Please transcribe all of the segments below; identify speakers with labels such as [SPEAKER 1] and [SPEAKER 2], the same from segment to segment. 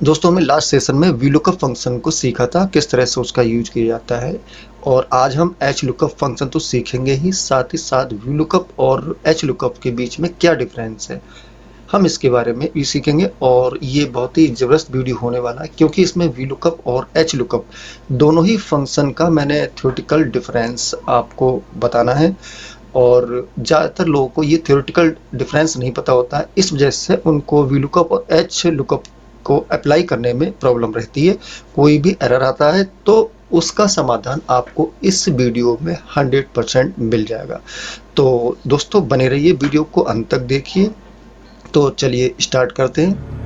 [SPEAKER 1] दोस्तों हमने last session में VLOOKUP फंक्शन को सीखा था, किस तरह से उसका यूज किया जाता है। और आज हम HLOOKUP फंक्शन तो सीखेंगे ही साथ VLOOKUP और HLOOKUP के बीच में क्या डिफरेंस है, हम इसके बारे में भी सीखेंगे। और ये बहुत ही ज़बरदस्त वीडियो होने वाला है, क्योंकि इसमें VLOOKUP और HLOOKUP दोनों ही फंक्शन का मैंने थ्योरेटिकल डिफरेंस आपको बताना है। और ज़्यादातर लोगों को ये थ्योरेटिकल डिफरेंस नहीं पता होता है, इस वजह से उनको VLOOKUP और HLOOKUP को अप्लाई करने में प्रॉब्लम रहती है। कोई भी एरर आता है तो उसका समाधान आपको इस वीडियो में 100% मिल जाएगा। तो दोस्तों बने रहिए, वीडियो को अंत तक देखिए। तो चलिए स्टार्ट करते हैं।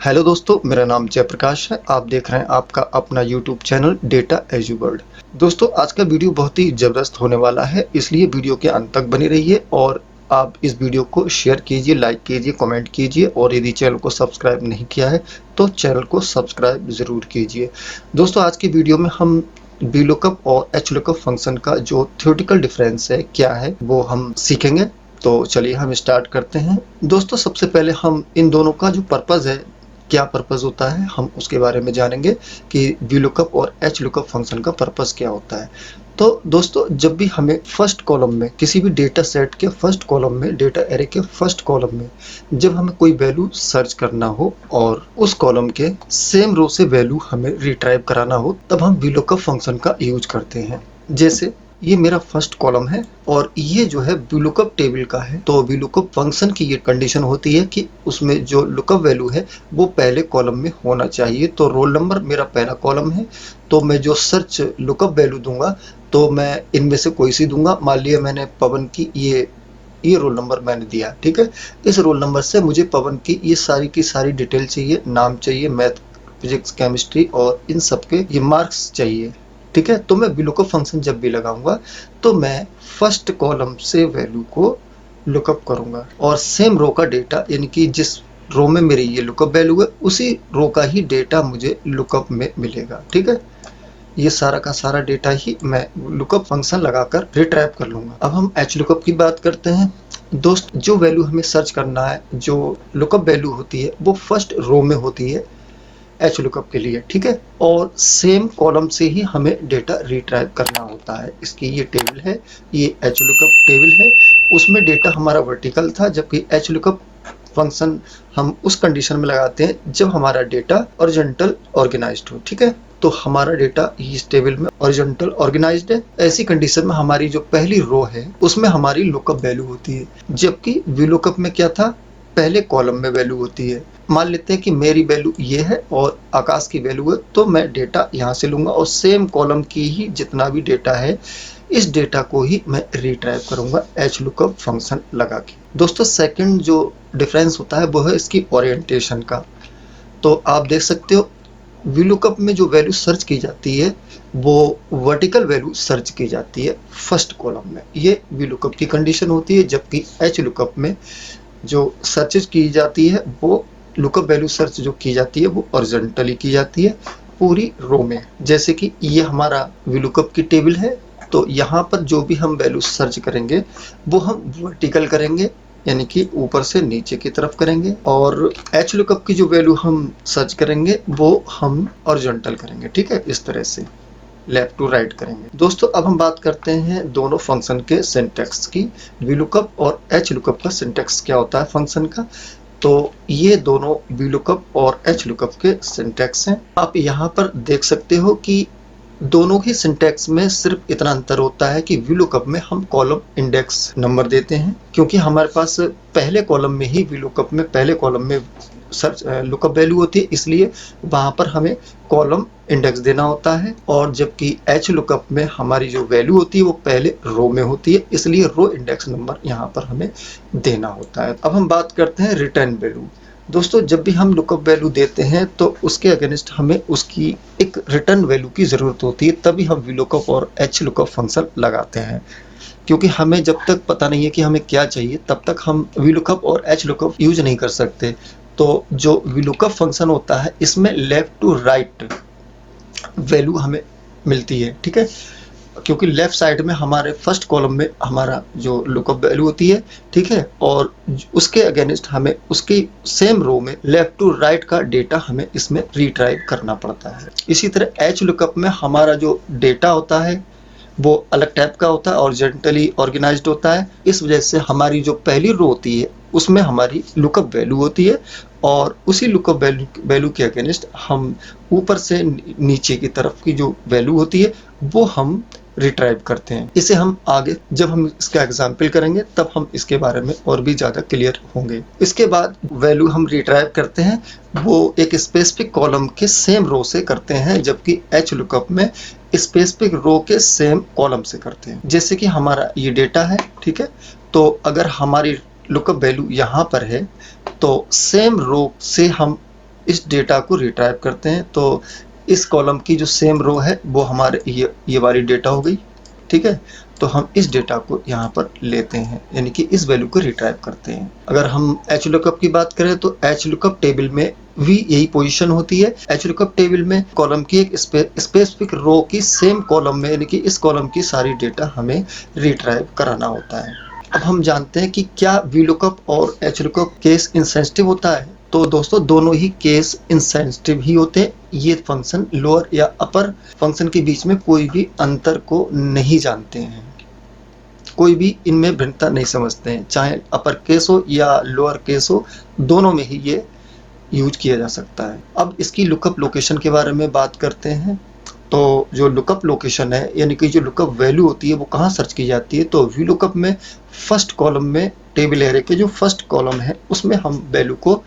[SPEAKER 1] हेलो दोस्तों, मेरा नाम जयप्रकाश है। आप देख रहे हैं आपका अपना YouTube channel data as you world. दोस्तों आज का वीडियो बहुत ही ज़बरदस्त होने वाला है, इसलिए वीडियो के अंत तक बने रहिए। और आप इस वीडियो को शेयर कीजिए, लाइक कीजिए, कमेंट कीजिए। और यदि चैनल को सब्सक्राइब नहीं किया है तो चैनल को सब्सक्राइब ज़रूर कीजिए। दोस्तों आज की वीडियो में हम VLOOKUP और HLOOKUP फंक्शन का जो थ्योरेटिकल डिफरेंस है क्या है वो हम सीखेंगे। तो चलिए हम स्टार्ट करते हैं। दोस्तों सबसे पहले हम इन दोनों का जो पर्पज़ है, क्या पर्पज़ होता है, हम उसके बारे में जानेंगे कि VLOOKUP और HLOOKUP फंक्शन का पर्पज़ क्या होता है। तो दोस्तों जब भी हमें फर्स्ट कॉलम में, किसी भी डेटा सेट के फर्स्ट कॉलम में, डेटा एरे के फर्स्ट कॉलम में जब हमें कोई वैल्यू सर्च करना हो और उस कॉलम के सेम रो से वैल्यू हमें रिट्राइव कराना हो, तब हम VLOOKUP फंक्शन का यूज करते हैं। जैसे ये मेरा फर्स्ट कॉलम है और ये जो है VLOOKUP टेबल का है। तो VLOOKUP फंक्शन की ये कंडीशन होती है कि उसमें जो लुकअप वैल्यू है वो पहले कॉलम में होना चाहिए। तो रोल नंबर मेरा पहला कॉलम है, तो मैं जो सर्च लुकअप वैल्यू दूंगा तो मैं इनमें से कोई सी दूंगा। मान लिया मैंने पवन की ये रोल नंबर मैंने दिया, ठीक है। इस रोल नंबर से मुझे पवन की सारी की सारी डिटेल चाहिए, नाम चाहिए, मैथ, फिजिक्स, केमिस्ट्री और इन सब के ये मार्क्स चाहिए, ठीक है। तो मैं VLOOKUP फंक्शन जब भी लगाऊंगा तो मैं फर्स्ट कॉलम से वैल्यू को लुकअप करूंगा और सेम रो का डेटा, यानी कि जिस रो में मेरी ये लुकअप वैल्यू है उसी रो का ही डेटा मुझे लुकअप में मिलेगा, ठीक है। ये सारा का सारा डेटा ही मैं लुकअप फंक्शन लगाकर रिट्राइव कर लूंगा। अब हम HLOOKUP की बात करते हैं। दोस्त जो वैल्यू हमें सर्च करना है, जो लुकअप वैल्यू होती है वो फर्स्ट रो में होती है HLOOKUP के लिए, ठीक है। और सेम कॉलम से ही हमें डेटा रिट्राइव करना होता है। इसकी ये टेबल है, ये HLOOKUP टेबल है, उसमें डेटा हमारा वर्टिकल था, जबकि HLOOKUP फंक्शन हम उस कंडीशन में लगाते हैं जब हमारा डेटा हॉरिजॉन्टल ऑर्गेनाइज्ड हो, ठीक है। तो हमारा डेटा इस टेबल में हॉरिजॉन्टल ऑर्गेनाइज्ड है। ऐसी कंडीशन में हमारी जो पहली रो है उसमें हमारी लुकअप वैल्यू होती है, जबकि VLOOKUP में क्या था, पहले कॉलम में वैल्यू होती है। मान लेते हैं कि मेरी वैल्यू ये है और आकाश की वैल्यू है, तो मैं डेटा यहाँ से लूंगा और सेम कॉलम की ही जितना भी डेटा है इस डेटा को ही मैं रिट्राइव करूंगा HLOOKUP फंक्शन लगा के। दोस्तों सेकंड जो डिफरेंस होता है वो है इसकी ओरिएंटेशन का। तो आप देख सकते हो VLOOKUP में जो वैल्यू सर्च की जाती है वो वर्टिकल वैल्यू सर्च की जाती है फर्स्ट कॉलम में, ये VLOOKUP की कंडीशन होती है। जबकि HLOOKUP में जो सर्चेज की जाती है वो लुकअप वैल्यू सर्च जो की जाती है वो हॉरिजॉन्टली की जाती है पूरी रो में। जैसे कि ये हमारा VLOOKUP की टेबल है, तो यहाँ पर जो भी हम वैल्यू सर्च करेंगे वो हम वर्टिकल करेंगे, यानी कि ऊपर से नीचे की तरफ करेंगे। और HLOOKUP की जो वैल्यू हम सर्च करेंगे वो हम हॉरिजॉन्टल करेंगे, ठीक है, इस तरह से लेफ्ट टू राइट करेंगे। दोस्तों अब हम बात करते हैं दोनों फंक्शन के सिंटैक्स की। VLOOKUP और HLOOKUP का सिंटैक्स क्या होता है फंक्शन का। तो ये दोनों VLOOKUP और HLOOKUP के सिंटैक्स हैं। आप यहाँ पर देख सकते हो कि दोनों ही सिंटैक्स में सिर्फ इतना अंतर होता है कि VLOOKUP में हम कॉलम इंडेक्स नंबर देते हैं, क्योंकि हमारे पास पहले कॉलम में ही VLOOKUP में पहले कॉलम में सर्च लुकअप वैल्यू होती है, इसलिए वहां पर हमें कॉलम इंडेक्स देना होता है। और जबकि HLOOKUP में हमारी जो वैल्यू होती है वो पहले रो में होती है, इसलिए रो इंडेक्स नंबर यहाँ पर हमें देना होता है। अब हम बात करते हैं रिटर्न वैल्यू। दोस्तों जब भी हम लुकअप वैल्यू देते हैं तो उसके अगेंस्ट हमें उसकी एक रिटर्न वैल्यू की ज़रूरत होती है, तभी हम VLOOKUP और HLOOKUP फंक्शन लगाते हैं। क्योंकि हमें जब तक पता नहीं है कि हमें क्या चाहिए तब तक हम VLOOKUP और HLOOKUP यूज नहीं कर सकते। तो जो VLOOKUP फंक्शन होता है इसमें लेफ्ट टू राइट वैल्यू हमें मिलती है, ठीक है। क्योंकि लेफ्ट साइड में हमारे फर्स्ट कॉलम में हमारा जो लुकअप वैल्यू होती है, ठीक है, और उसके अगेंस्ट हमें उसकी सेम रो में लेफ्ट टू राइट का डेटा हमें इसमें रिट्राइव करना पड़ता है। इसी तरह एच लुकअप में हमारा जो डेटा होता है वो अलग टाइप का होता है, हॉरिजॉन्टली ऑर्गेनाइज्ड होता है। इस वजह से हमारी जो पहली रो होती है उसमें हमारी लुकअप वैल्यू होती है, और उसी लुकअप वैल्यू के अगेंस्ट हम ऊपर से नीचे की तरफ की जो वैल्यू होती है वो हम रिट्राइव करते हैं। इसे हम आगे जब हम इसका एग्जाम्पल करेंगे तब हम इसके बारे में और भी ज़्यादा क्लियर होंगे। इसके बाद वैल्यू हम रिट्राइव करते हैं वो एक स्पेसिफिक कॉलम के सेम रो से करते हैं, जबकि एच लुकअप में स्पेसिफिक रो के सेम कॉलम से करते हैं। जैसे कि हमारा ये डेटा है, ठीक है, तो अगर हमारी लुकअप वैल्यू यहाँ पर है तो सेम रो से हम इस डेटा को रिट्राइव करते हैं। तो इस कॉलम की जो सेम रो है वो हमारे ये वाली डेटा हो गई, ठीक है। तो हम इस डेटा को यहाँ पर लेते हैं, यानी कि इस वैल्यू को रिट्राइव करते हैं। अगर हम एच लुकअप की बात करें तो एच लुकअप टेबल में भी यही पोजीशन होती है। एच लुकअप टेबल में कॉलम की एक स्पेसिफिक रो की सेम कॉलम में, यानी कि इस कॉलम की सारी डेटा हमें रिट्राइव कराना होता है। अब हम जानते हैं कि क्या वी लुकअप और एच लुकअप केस इनसेंसिटिव होता है। तो दोस्तों दोनों ही केस इनसेंसिटिव ही होते हैं। ये फंक्शन लोअर या अपर फंक्शन के बीच में कोई भी अंतर को नहीं जानते हैं, कोई भी इनमें भिन्नता नहीं समझते हैं, चाहे अपर केस हो या लोअर केस हो, दोनों में ही ये यूज किया जा सकता है। अब इसकी लुकअप लोकेशन के बारे में बात करते हैं। तो जो लुकअप लोकेशन है, यानी कि जो लुकअप वैल्यू होती है वो कहाँ सर्च की जाती है, तो वी लुकअप में फर्स्ट कॉलम में टेबल एरे के जो फर्स्ट कॉलम है उसमें हम वैल्यू को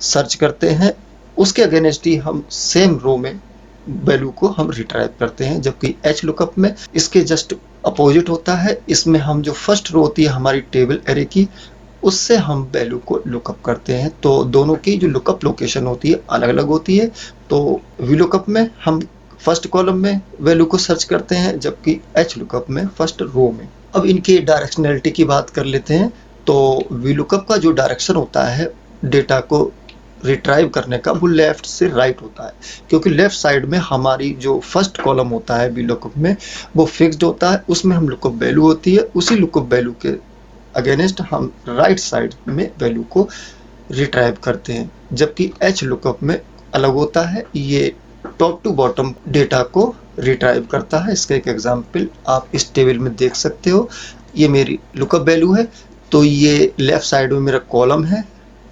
[SPEAKER 1] सर्च करते हैं। उसके अगेंस्ट ही हम सेम रो में वैल्यू को हम रिट्राइव करते हैं, जबकि एच लुकअप में इसके जस्ट अपोजिट होता है। इसमें हम जो फर्स्ट रो होती है हमारी टेबल एरे की, उससे हम वैल्यू को लुकअप करते हैं। तो दोनों की जो लुकअप लोकेशन होती है अलग अलग होती है। तो वी लुकअप में हम फर्स्ट कॉलम में वैल्यू को सर्च करते हैं, जबकि एच लुकअप में फर्स्ट रो में। अब इनकी डायरेक्शनलिटी की बात कर लेते हैं। तो वी लुकअप का जो डायरेक्शन होता है डेटा को रिट्राइव करने का, वो लेफ्ट से राइट होता है, क्योंकि लेफ्ट साइड में हमारी जो फर्स्ट कॉलम होता है वी लुकअप में वो फिक्स्ड होता है, उसमें हम लुकअप वैल्यू होती है। उसी लुकअप वैल्यू के अगेंस्ट हम राइट साइड में वैल्यू को रिट्राइव करते हैं, जबकि एच लुकअप में अलग होता है। ये टॉप टू बॉटम डेटा को रिट्राइव करता है। इसका एक एग्जांपल आप इस टेबल में देख सकते हो। ये मेरी लुकअप वैल्यू है, तो ये लेफ्ट साइड में मेरा कॉलम है,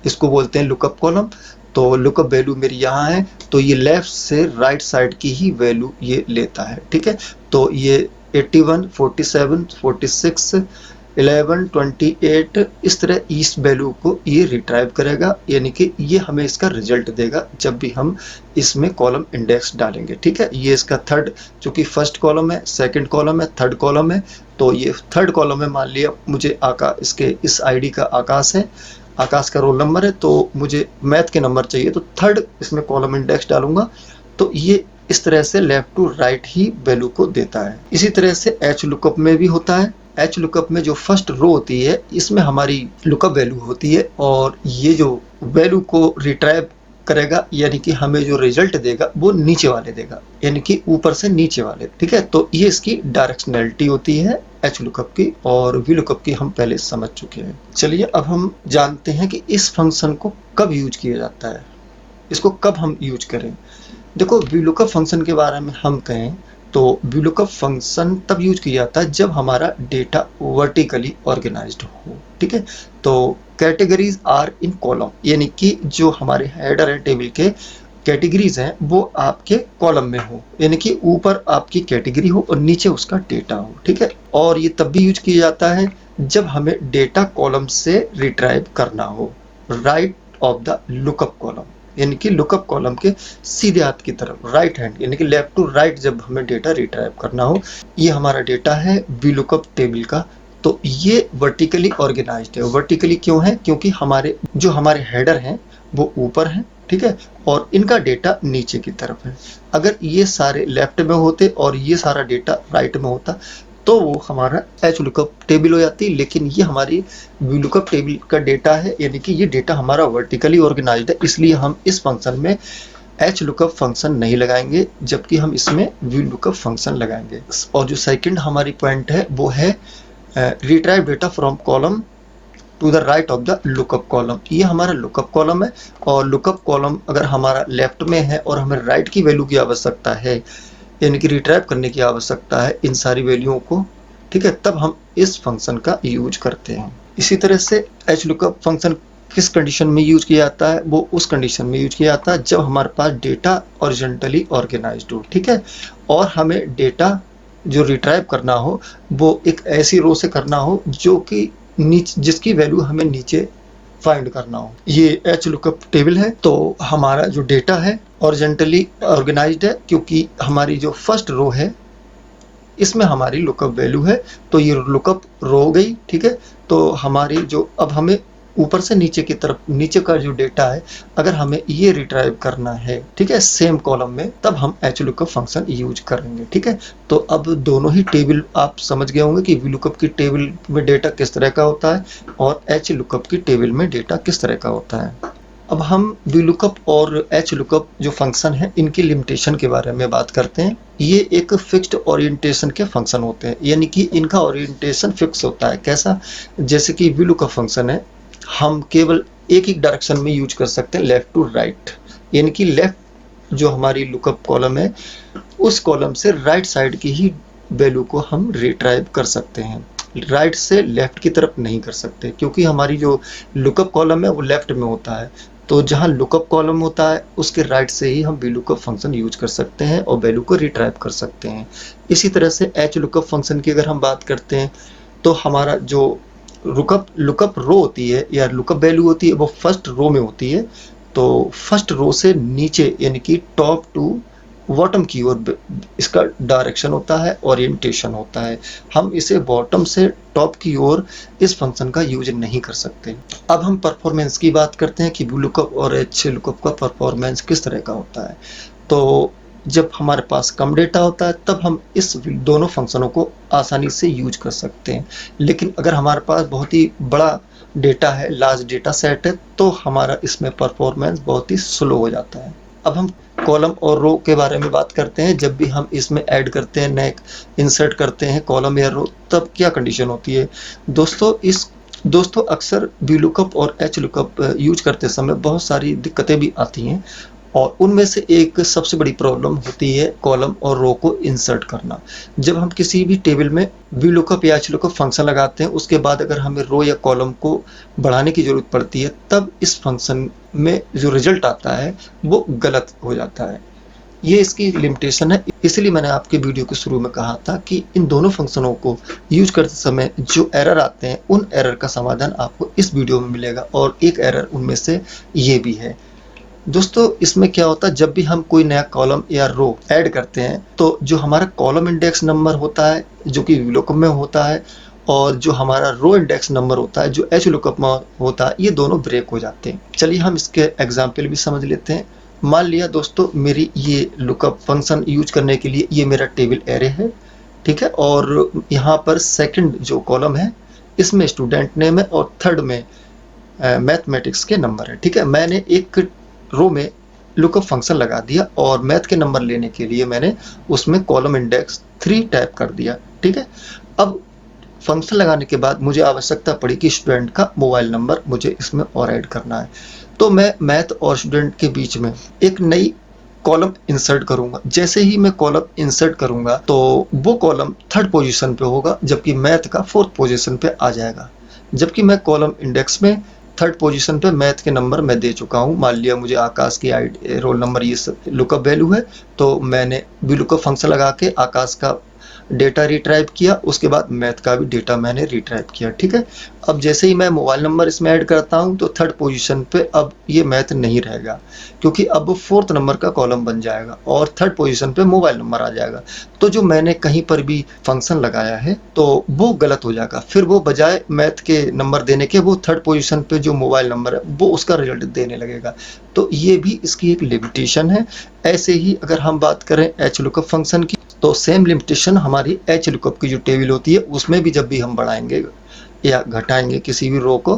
[SPEAKER 1] इसको बोलते हैं लुकअप कॉलम। तो लुकअप वैल्यू मेरी यहाँ है, तो ये लेफ्ट से राइट साइड की ही वैल्यू ये लेता है, ठीक है। तो ये 81, 47, 46, 11, 28 इस तरह इस वैल्यू को ये रिट्राइव करेगा, यानी कि ये हमें इसका रिजल्ट देगा जब भी हम इसमें कॉलम इंडेक्स डालेंगे, ठीक है। ये इसका थर्ड, चूंकि फर्स्ट कॉलम है, सेकंड कॉलम है, थर्ड कॉलम है, तो ये थर्ड कॉलम में मान लिया मुझे इसके इस आईडी का आकाश है, आकाश का रोल नंबर है, तो मुझे मैथ के नंबर चाहिए, तो थर्ड इसमें कॉलम इंडेक्स डालूंगा। तो ये इस तरह से लेफ्ट टू राइट ही वैल्यू को देता है। इसी तरह से एच लुकअप में भी होता है। एच लुकअप में जो फर्स्ट रो होती है इसमें हमारी लुकअप वैल्यू होती है, और ये जो वैल्यू को रिट्राइव करेगा, यानी कि हमें जो रिजल्ट देगा वो नीचे वाले देगा, यानी कि ऊपर से नीचे वाले, ठीक है। तो ये इसकी डायरेक्शनलिटी होती है एच लुकअप की, और वी लुकअप की हम पहले समझ चुके हैं। चलिए अब हम जानते हैं कि इस फंक्शन को कब यूज किया जाता है, इसको कब हम यूज करें। देखो वी लुकअप फंक्शन के बारे में हम कहें तो वी लुकअप फंक्शन तब यूज किया जाता है जब हमारा डेटा वर्टिकली ऑर्गेनाइज्ड हो, ठीक है। तो कैटेगरीज आर इन कॉलम, यानी कि जो हमारे हेडर है टेबल के कैटेगरीज हैं वो आपके कॉलम में हो, यानी कि ऊपर आपकी कैटेगरी हो और नीचे उसका डेटा हो, ठीक है। और ये तब भी यूज किया जाता है जब हमें डेटा कॉलम से रिट्राइव करना हो, right of the lookup column, यानी कि लुकअप कॉलम के सीधे हाथ की तरफ, राइट हैंड, यानी कि लेफ्ट टू राइट जब हमें डेटा रिट्राइव करना हो। ये हमारा डेटा है वी लुकअप टेबल का, तो ये वर्टिकली ऑर्गेनाइज्ड है। वर्टिकली क्यों है, क्योंकि हमारे हेडर हैं वो ऊपर हैं, ठीक है, और इनका डेटा नीचे की तरफ है। अगर ये सारे लेफ्ट में होते और ये सारा डेटा राइट में होता तो वो हमारा एच लुकअप टेबल हो जाती, लेकिन ये हमारी वी लुकअप टेबल का डेटा है, यानी कि ये डेटा हमारा वर्टिकली ऑर्गेनाइज्ड है, इसलिए हम इस फंक्शन में एच लुकअप फंक्शन नहीं लगाएंगे, जबकि हम इसमें वी लुकअप फंक्शन लगाएंगे। और जो सेकंड हमारी पॉइंट है वो है retrieve data from column to the right of the lookup column. ये हमारा लुकअप कॉलम है, और लुकअप कॉलम अगर हमारा लेफ्ट में है और हमें राइट की वैल्यू की आवश्यकता है, यानी कि रिट्राइव करने की आवश्यकता है इन सारी वैल्यूओं को, ठीक है, तब हम इस फंक्शन का यूज करते हैं। इसी तरह से एच लुकअप फंक्शन किस कंडीशन में यूज किया जाता है, वो उस कंडीशन में यूज किया जाता है जब हमारे पास डेटा हॉरिजॉन्टली ऑर्गेनाइज्ड हो, ठीक है, और हमें डेटा जो रिट्राइव करना हो वो एक ऐसी रो से करना हो जो कि नीचे, जिसकी वैल्यू हमें नीचे फाइंड करना हो। ये एच लुकअप टेबल है, तो हमारा जो डेटा है हॉरिजॉन्टली ऑर्गेनाइज्ड है, क्योंकि हमारी जो फर्स्ट रो है इसमें हमारी लुकअप वैल्यू है, तो ये लुकअप रो गई, ठीक है। तो हमारी जो अब हमें ऊपर से नीचे की तरफ, नीचे का जो डेटा है अगर हमें ये रिट्राइव करना है, ठीक है, सेम कॉलम में, तब हम एच लुकअप फंक्शन यूज करेंगे, ठीक है। तो अब दोनों ही टेबल आप समझ गए होंगे कि वी लुकअप की टेबल में डेटा किस तरह का होता है और एच लुकअप की टेबल में डेटा किस तरह का होता है। अब हम वी लुकअप और एच लुकअप जो फंक्शन है इनकी लिमिटेशन के बारे में बात करते हैं। ये एक फिक्स्ड ओरिएंटेशन के फंक्शन होते हैं, यानी कि इनका ओरिएंटेशन फिक्स होता है। कैसा? जैसे कि वी लुकअप फंक्शन है, हम केवल एक ही डायरेक्शन में यूज कर सकते हैं, लेफ्ट टू राइट, यानी कि लेफ्ट जो हमारी लुकअप कॉलम है उस कॉलम से राइट साइड की ही वैल्यू को हम रिट्राइव कर सकते हैं, राइट से लेफ्ट की तरफ नहीं कर सकते, क्योंकि हमारी जो लुकअप कॉलम है वो लेफ्ट में होता है। तो जहाँ लुकअप कॉलम होता है उसके राइट से ही हम वी लुकअप फंक्शन यूज कर सकते हैं और वैल्यू को रिट्राइव कर सकते हैं। इसी तरह से एच लुकअप फंक्शन की अगर हम बात करते हैं तो हमारा जो लुकअप रो होती है या लुकअप वैल्यू होती है वो फर्स्ट रो में होती है। तो फर्स्ट रो से नीचे, यानी कि टॉप टू बॉटम की ओर इसका डायरेक्शन होता है, ओरिएंटेशन होता है। हम इसे बॉटम से टॉप की ओर इस फंक्शन का यूज नहीं कर सकते। अब हम परफॉर्मेंस की बात करते हैं कि वी लुकअप और एच लुकअप का परफॉर्मेंस किस तरह का होता है। तो जब हमारे पास कम डेटा होता है तब हम इस दोनों फंक्शनों को आसानी से यूज कर सकते हैं, लेकिन अगर हमारे पास बहुत ही बड़ा डेटा है, लार्ज डेटा सेट है, तो हमारा इसमें परफॉर्मेंस बहुत ही स्लो हो जाता है। अब हम कॉलम और रो के बारे में बात करते हैं। जब भी हम इसमें ऐड करते हैं, नए इंसर्ट करते हैं कॉलम या रो, तब क्या कंडीशन होती है दोस्तों अक्सर वी लुकअप और एच लुकअप यूज करते समय बहुत सारी दिक्कतें भी आती हैं, और उनमें से एक सबसे बड़ी प्रॉब्लम होती है कॉलम और रो को इंसर्ट करना। जब हम किसी भी टेबल में वी लुकअप या एच लुकअप फंक्शन लगाते हैं, उसके बाद अगर हमें रो या कॉलम को बढ़ाने की जरूरत पड़ती है, तब इस फंक्शन में जो रिजल्ट आता है वो गलत हो जाता है। ये इसकी लिमिटेशन है। इसलिए मैंने आपके वीडियो के शुरू में कहा था कि इन दोनों फंक्शनों को यूज करते समय जो एरर आते हैं उन एरर का समाधान आपको इस वीडियो में मिलेगा, और एक एरर उनमें से ये भी है। दोस्तों इसमें क्या होता है, जब भी हम कोई नया कॉलम या रो ऐड करते हैं तो जो हमारा कॉलम इंडेक्स नंबर होता है जो कि वी लुकअप में होता है, और जो हमारा रो इंडेक्स नंबर होता है जो एच लुकअप में होता है, ये दोनों ब्रेक हो जाते हैं। चलिए हम इसके एग्जाम्पल भी समझ लेते हैं। मान लिया दोस्तों मेरी ये लुकअप फंक्शन यूज करने के लिए ये मेरा टेबल एरे है, ठीक है, और यहाँ पर सेकंड जो कॉलम है इसमें स्टूडेंट नेम है और थर्ड में मैथमेटिक्स के नंबर है, ठीक है। मैंने एक रो में लुकअप फंक्शन लगा दिया और मैथ के नंबर लेने के लिए मैंने उसमें कॉलम इंडेक्स 3 टाइप कर दिया, ठीक है। अब फंक्शन लगाने के बाद मुझे आवश्यकता पड़ी कि स्टूडेंट का मोबाइल नंबर मुझे इसमें और ऐड करना है, तो मैं मैथ और स्टूडेंट के बीच में एक नई कॉलम इंसर्ट करूंगा। जैसे ही मैं कॉलम इंसर्ट करूंगा तो वो कॉलम थर्ड पोजीशन पे होगा, जबकि मैथ का फोर्थ पोजीशन पे आ जाएगा। जबकि मैं कॉलम इंडेक्स में थर्ड पोजीशन पे मैथ के नंबर मैं दे चुका हूँ। मान लिया मुझे आकाश की रोल नंबर ये सब लुकअप वैल्यू है, तो मैंने वी लुकअप फंक्शन लगा के आकाश का डेटा रिट्राइव किया, उसके बाद मैथ का भी डेटा मैंने रिट्राइव किया, ठीक है। अब जैसे ही मैं मोबाइल नंबर इसमें ऐड करता हूं तो थर्ड पोजीशन पे अब ये मैथ नहीं रहेगा, क्योंकि अब वो फोर्थ नंबर का कॉलम बन जाएगा और थर्ड पोजीशन पे मोबाइल नंबर आ जाएगा। तो जो मैंने कहीं पर भी फंक्शन लगाया है तो वो गलत हो जाएगा, फिर वो बजाय मैथ के नंबर देने के वो थर्ड पोजीशन पे जो मोबाइल नंबर है वो उसका रिजल्ट देने लगेगा। तो ये भी इसकी एक लिमिटेशन है। ऐसे ही अगर हम बात करें एच लुकअप फंक्शन की, तो सेम लिमिटेशन हमारी एच लुकअप की जो टेबल होती है उसमें भी जब भी हम बढ़ाएंगे या घटाएंगे किसी भी रो को,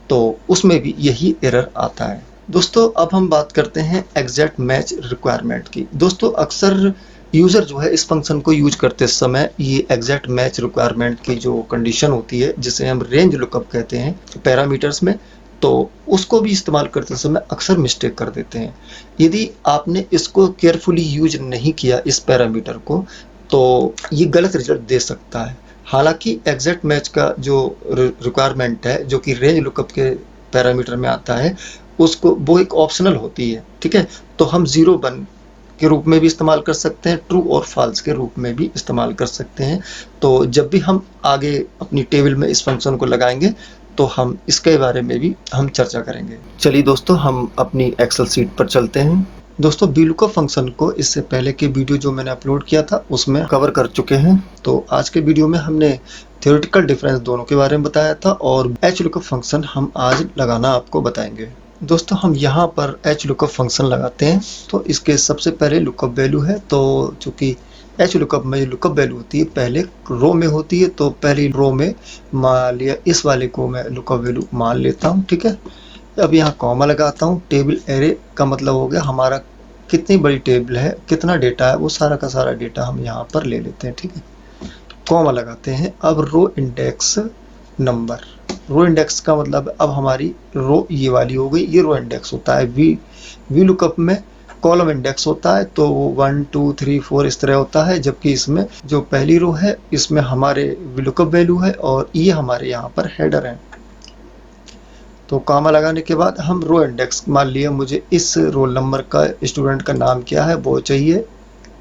[SPEAKER 1] तो उसमें भी यही एरर आता है। दोस्तों अब हम बात करते हैं एग्जैक्ट मैच रिक्वायरमेंट की। दोस्तों अक्सर यूज़र जो है इस फंक्शन को यूज करते समय ये एग्जैक्ट मैच रिक्वायरमेंट की जो कंडीशन होती है, जिसे हम रेंज लुकअप कहते हैं पैरामीटर्स में, तो उसको भी इस्तेमाल करते समय अक्सर मिस्टेक कर देते हैं। यदि आपने इसको केयरफुली यूज नहीं किया इस पैरामीटर को, तो ये गलत रिजल्ट दे सकता है। हालांकि एग्जैक्ट मैच का जो रिक्वायरमेंट है, जो कि रेंज लुकअप के पैरामीटर में आता है, उसको वो एक ऑप्शनल होती है, ठीक है। तो हम 0 1 के रूप में भी इस्तेमाल कर सकते हैं, ट्रू और फॉल्स के रूप में भी इस्तेमाल कर सकते हैं। तो जब भी हम आगे अपनी टेबल में इस फंक्शन को लगाएंगे तो हम इसके बारे में भी हम चर्चा करेंगे। चलिए दोस्तों हम अपनी एक्सेल सीट पर चलते हैं। दोस्तों VLOOKUP फंक्शन को इससे पहले के वीडियो जो मैंने अपलोड किया था उसमें कवर कर चुके हैं। तो आज के वीडियो में हमने थ्योरेटिकल डिफरेंस दोनों के बारे में बताया था और HLOOKUP फंक्शन हम आज लगाना आपको बताएंगे। दोस्तों हम यहाँ पर HLOOKUP फंक्शन लगाते हैं। तो इसके सबसे पहले लुकअप वैल्यू है, तो चूंकि HLOOKUP में लुकअप वैल्यू होती है पहले रो में होती है, तो पहली रो में मान लिया इस वाले को मैं लुकअप वैल्यू मान लेता हूँ, ठीक है। अब यहाँ कॉमा लगाता हूँ। टेबल एरे का मतलब हो गया हमारा कितनी बड़ी टेबल है, कितना डेटा है, वो सारा का सारा डेटा हम यहाँ पर ले लेते हैं, ठीक है। कॉमा लगाते हैं। अब row index number, row index का मतलब अब हमारी रो ये वाली हो गई, ये रो इंडेक्स होता है। VLOOKUP में कॉलम इंडेक्स होता है, तो वो 1 2 3 4 इस तरह होता है, जबकि इसमें जो पहली रो है इसमें हमारे VLOOKUP वैल्यू है और ये हमारे यहाँ पर हेडर है। तो कॉमा लगाने के बाद हम रो इंडेक्स, मान लिया मुझे इस रोल नंबर का स्टूडेंट का नाम क्या है वो चाहिए,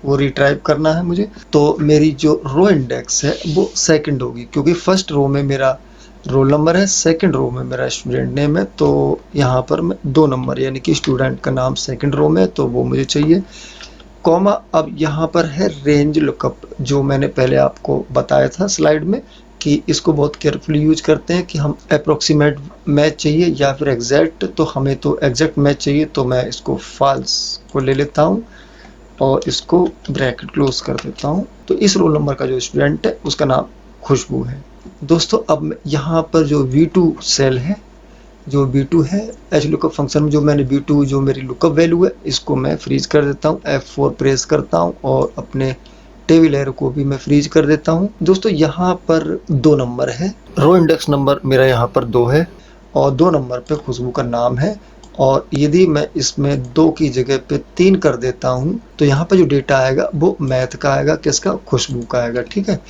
[SPEAKER 1] वो रिट्राइव करना है मुझे। तो मेरी जो रो इंडेक्स है वो सेकंड होगी, क्योंकि फर्स्ट रो में मेरा रोल नंबर है, सेकंड रो में मेरा स्टूडेंट नेम है। तो यहाँ पर मैं 2 नंबर यानी कि स्टूडेंट का नाम सेकंड रो में, तो वो मुझे चाहिए। कॉमा अब यहाँ पर है रेंज लुकअप, जो मैंने पहले आपको बताया था स्लाइड में कि इसको बहुत केयरफुली यूज करते हैं कि हम अप्रोक्सीमेट मैच चाहिए या फिर एग्जैक्ट। तो हमें तो एग्जैक्ट मैच चाहिए, तो मैं इसको फॉल्स को ले लेता हूँ और इसको ब्रैकेट क्लोज कर देता हूँ। तो इस रोल नंबर का जो स्टूडेंट है उसका नाम खुशबू है। दोस्तों अब यहाँ पर जो V2 सेल है, जो V2 है HLOOKUP फंक्शन में, जो मैंने V2 जो मेरी लुकअप वैल्यू है इसको मैं फ्रीज कर देता हूँ, F4 प्रेस करता हूँ और अपने टेबल एरो को भी मैं फ्रीज कर देता हूँ। दोस्तों यहाँ पर 2 नंबर है, रो इंडेक्स नंबर मेरा यहाँ पर 2 है और 2 नंबर पे खुशबू का नाम है। और यदि मैं इसमें 2 की जगह पे 3 कर देता हूँ तो यहाँ पर जो डेटा आएगा वो मैथ का आएगा, किसका, खुशबू का आएगा, ठीक है।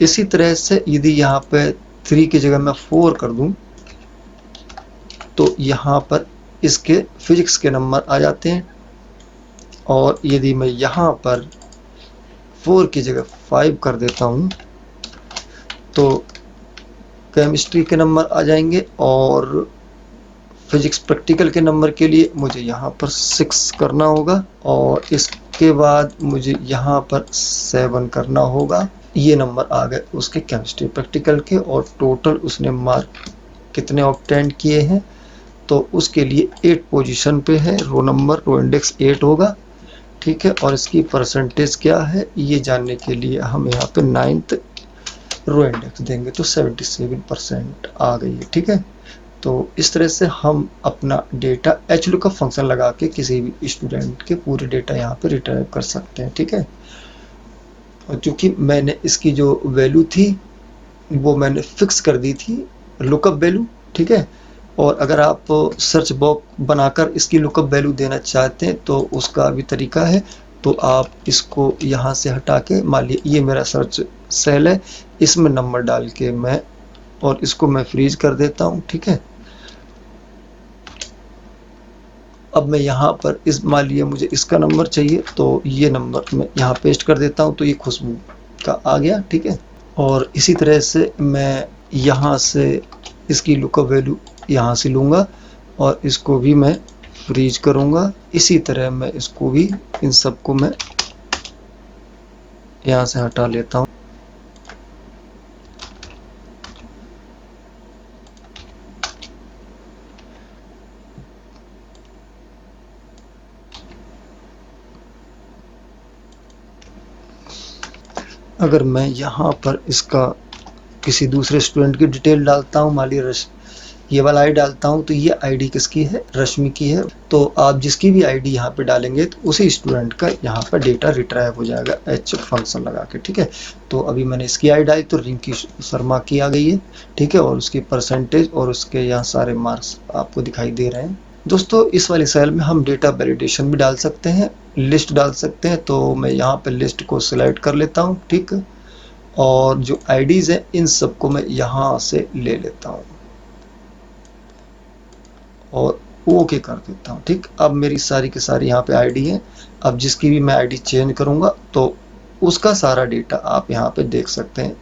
[SPEAKER 1] इसी तरह से यदि यहाँ पे 3 की जगह मैं 4 कर दूं तो यहाँ पर इसके फिजिक्स के नंबर आ जाते हैं। और यदि मैं यहाँ पर 4 की जगह 5 कर देता हूँ तो केमिस्ट्री के नंबर आ जाएंगे और फिजिक्स प्रैक्टिकल के नंबर के लिए मुझे यहाँ पर 6 करना होगा और इसके बाद मुझे यहाँ पर 7 करना होगा। ये नंबर आ गए उसके केमिस्ट्री प्रैक्टिकल के और टोटल उसने मार्क कितने ऑब्टेन किए हैं, तो उसके लिए 8 पोजीशन पे है, रो नंबर रो इंडेक्स 8 होगा, ठीक है। और इसकी परसेंटेज क्या है ये जानने के लिए हम यहाँ पे 9th रो इंडेक्स देंगे तो 77% आ गई है, ठीक है। तो इस तरह से हम अपना डेटा HLOOKUP फंक्शन लगा के किसी भी स्टूडेंट के पूरे डेटा यहाँ पे रिट्राइव कर सकते हैं, ठीक है। और चूंकि मैंने इसकी जो वैल्यू थी वो मैंने फिक्स कर दी थी लुकअप वैल्यू, ठीक है। और अगर आप सर्च बॉक्स बनाकर इसकी लुकअप वैल्यू देना चाहते हैं तो उसका भी तरीका है। तो आप इसको यहाँ से हटा के, मान लीजिए ये मेरा सर्च सेल है, इसमें नंबर डाल के मैं और इसको मैं फ्रीज कर देता हूँ, ठीक है। अब मैं यहाँ पर इस, मान लिया मुझे इसका नंबर चाहिए तो ये नंबर मैं यहाँ पेस्ट कर देता हूँ, तो ये खुशबू का आ गया, ठीक है। और इसी तरह से मैं यहाँ से इसकी लुकअप वैल्यू यहाँ से लूँगा और इसको भी मैं फ्रीज करूँगा। इसी तरह मैं इसको भी, इन सबको मैं यहाँ से हटा लेता हूँ। अगर मैं यहाँ पर इसका किसी दूसरे स्टूडेंट की डिटेल डालता हूँ, मान लीजिए ये वाला आईडी डालता हूँ तो ये आईडी किसकी है, रश्मि की है। तो आप जिसकी भी आईडी यहाँ पे डालेंगे तो उसी स्टूडेंट का यहाँ पर डेटा रिट्राइव हो जाएगा एच फंक्शन लगा के, ठीक है। तो अभी मैंने इसकी आईडी डाली तो रिंकी शर्मा की आ गई है, ठीक है, और उसकी परसेंटेज और उसके यहाँ सारे मार्क्स आपको दिखाई दे रहे हैं। दोस्तों इस वाली सेल में हम डेटा वैलिडेशन भी डाल सकते हैं, लिस्ट डाल सकते हैं। तो मैं यहाँ पे लिस्ट को सिलेक्ट कर लेता हूँ, ठीक, और जो आईडीज हैं इन सबको मैं यहाँ से ले लेता हूँ और ओके कर देता हूँ, ठीक। अब मेरी सारी की सारी यहाँ पे आईडी है। अब जिसकी भी मैं आईडी चेंज करूँगा तो उसका सारा डेटा आप यहाँ पे देख सकते हैं,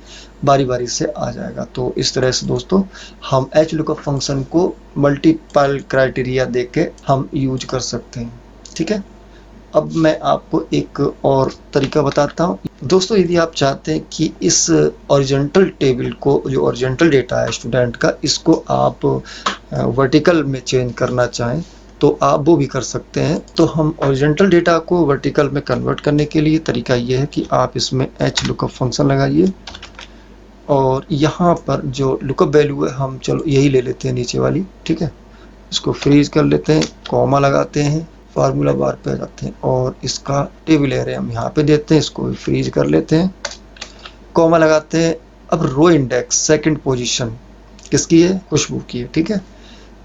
[SPEAKER 1] बारी बारी से आ जाएगा। तो इस तरह से दोस्तों हम एच लुकअप फंक्शन को मल्टीपल क्राइटेरिया देख के हम यूज कर सकते हैं, ठीक है। अब मैं आपको एक और तरीका बताता हूँ। दोस्तों यदि आप चाहते हैं कि इस ओरिजेंटल टेबल को, जो ओरिजेंटल डेटा है स्टूडेंट का, इसको आप वर्टिकल में चेंज करना चाहें तो आप वो भी कर सकते हैं। तो हम ओरिजेंटल डेटा को वर्टिकल में कन्वर्ट करने के लिए तरीका ये है कि आप इसमें एच लुकअप फंक्शन लगाइए और यहाँ पर जो लुकअप वैल्यू है हम चलो यही ले लेते हैं, नीचे वाली, ठीक है। इसको फ्रीज कर लेते हैं, कॉमा लगाते हैं, फार्मूला बार पे आ जाते हैं और इसका टेबल एरे हम यहाँ पे देते हैं, इसको फ्रीज कर लेते हैं, कॉमा लगाते हैं। अब रो इंडेक्स सेकंड पोजीशन किसकी है, खुशबू की है, ठीक है।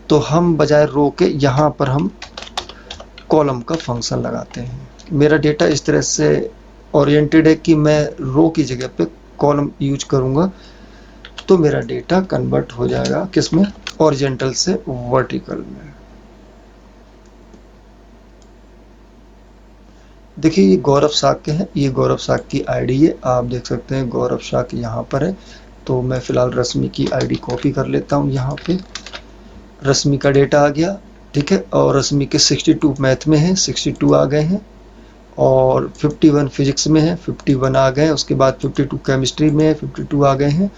[SPEAKER 1] तो हम बजाय रो के यहाँ पर हम कॉलम का फंक्शन लगाते हैं। मेरा डेटा इस तरह से ओरिएंटेड है कि मैं रो की जगह पे कॉलम यूज करूँगा तो मेरा डेटा कन्वर्ट हो जाएगा किसमें, ओरिजेंटल से वर्टिकल में। देखिए ये गौरव साक्य है, ये गौरव साक्य की आईडी है, आप देख सकते हैं गौरव साक्य यहाँ पर है। तो मैं फिलहाल रश्मि की आईडी कॉपी कर लेता हूँ, यहाँ पे रश्मि का डेटा आ गया, ठीक है। और रश्मि के 62 मैथ में है, 62 आ गए हैं, और 51 फिजिक्स में है, 51 आ गए। उसके बाद 52 केमिस्ट्री में है, 52 आ गए हैं,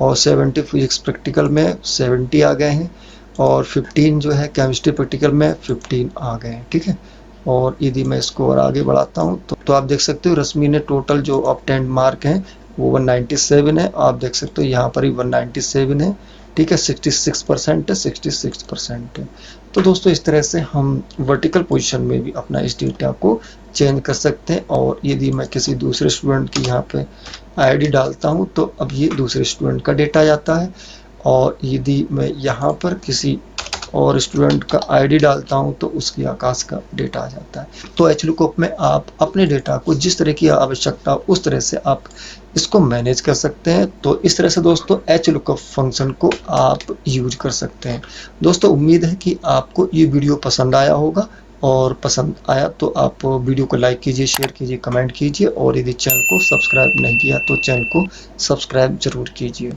[SPEAKER 1] और 70 फिजिक्स प्रैक्टिकल में 70 आ गए हैं, और 15 जो है केमिस्ट्री प्रैक्टिकल में 15 आ गए हैं, ठीक है। और यदि मैं इसको और आगे बढ़ाता हूँ तो आप देख सकते हो रश्मि ने टोटल जो ऑब्टेन्ड मार्क हैं वो 197 है, आप देख सकते हो यहाँ पर ही 197 है, ठीक है। 66% है, 66% है। तो दोस्तों इस तरह से हम वर्टिकल पोजीशन में भी अपना इस डेटा को चेंज कर सकते हैं। और यदि मैं किसी दूसरे स्टूडेंट की यहाँ पे आईडी डालता हूँ तो अब ये दूसरे स्टूडेंट का डेटा आ जाता है, और यदि मैं यहाँ पर किसी और स्टूडेंट का आईडी डालता हूं तो उसकी आकाश का डेटा आ जाता है। तो एच लुकअप में आप अपने डेटा को जिस तरह की आवश्यकता उस तरह से आप इसको मैनेज कर सकते हैं। तो इस तरह से दोस्तों एच लुकअप फंक्शन को आप यूज कर सकते हैं। दोस्तों उम्मीद है कि आपको ये वीडियो पसंद आया होगा, और पसंद आया तो आप वीडियो को लाइक कीजिए, शेयर कीजिए, कमेंट कीजिए, और यदि चैनल को सब्सक्राइब नहीं किया तो चैनल को सब्सक्राइब जरूर कीजिए।